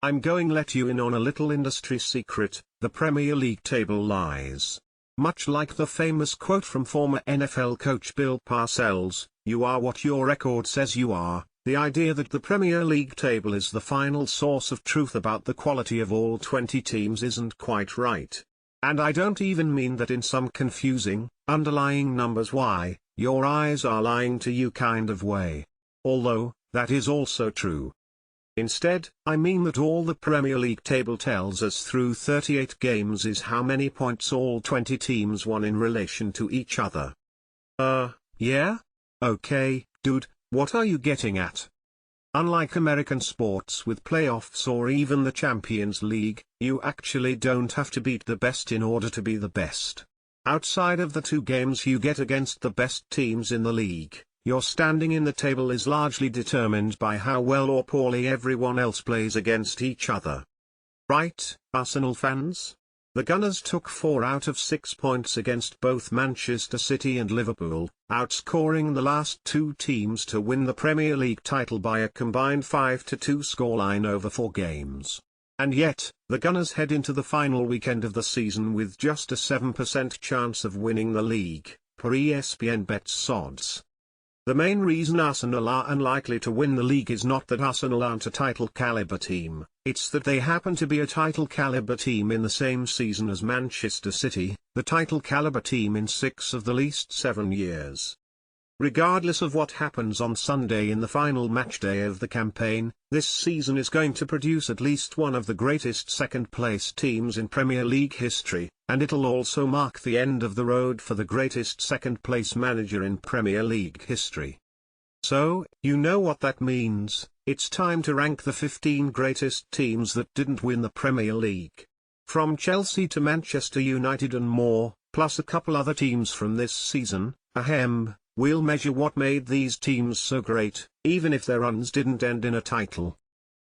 I'm going to let you in on a little industry secret: the Premier League table lies. Much like the famous quote from former NFL coach Bill Parcells, "You are what your record says you are." The idea that the Premier League table is the final source of truth about the quality of all 20 teams isn't quite right. And I don't even mean that in some confusing, underlying numbers why, your eyes are lying to you kind of way. Although, that is also true. Instead, I mean that all the Premier League table tells us through 38 games is how many points all 20 teams won in relation to each other. Yeah? Okay, dude, what are you getting at? Unlike American sports with playoffs or even the Champions League, you actually don't have to beat the best in order to be the best. Outside of the 2 games you get against the best teams in the league, your standing in the table is largely determined by how well or poorly everyone else plays against each other. Right, Arsenal fans? The Gunners took 4 out of 6 points against both Manchester City and Liverpool, outscoring the last 2 teams to win the Premier League title by a combined 5-2 scoreline over 4 games. And yet, the Gunners head into the final weekend of the season with just a 7% chance of winning the league, per ESPN Bet's odds. The main reason Arsenal are unlikely to win the league is not that Arsenal aren't a title-caliber team, it's that they happen to be a title-caliber team in the same season as Manchester City, the title-caliber team in 6 of the least 7 years. Regardless of what happens on Sunday in the final matchday of the campaign, this season is going to produce at least one of the greatest second-place teams in Premier League history, and it'll also mark the end of the road for the greatest second-place manager in Premier League history. So, you know what that means: it's time to rank the 15 greatest teams that didn't win the Premier League. From Chelsea to Manchester United and more, plus a couple other teams from this season, we'll measure what made these teams so great, even if their runs didn't end in a title.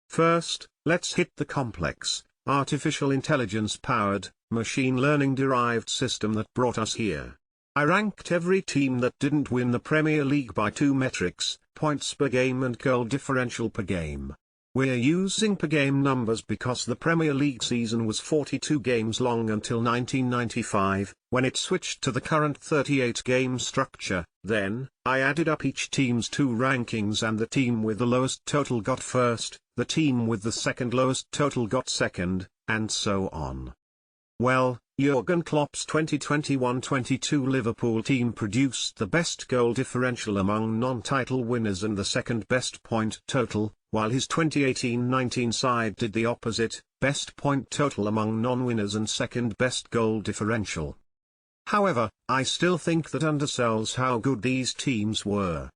First, let's hit the complex, artificial intelligence-powered, machine learning-derived system that brought us here. I ranked every team that didn't win the Premier League by 2 metrics, points per game and goal differential per game. We're using per game numbers because the Premier League season was 42 games long until 1995, when it switched to the current 38-game structure. Then, I added up each team's 2 rankings and the team with the lowest total got first, the team with the second lowest total got second, and so on. Well, Jurgen Klopp's 2021-22 Liverpool team produced the best goal differential among non-title winners and the second best point total, while his 2018-19 side did the opposite, best point total among non-winners and second best goal differential. However, I still think that undersells how good these teams were.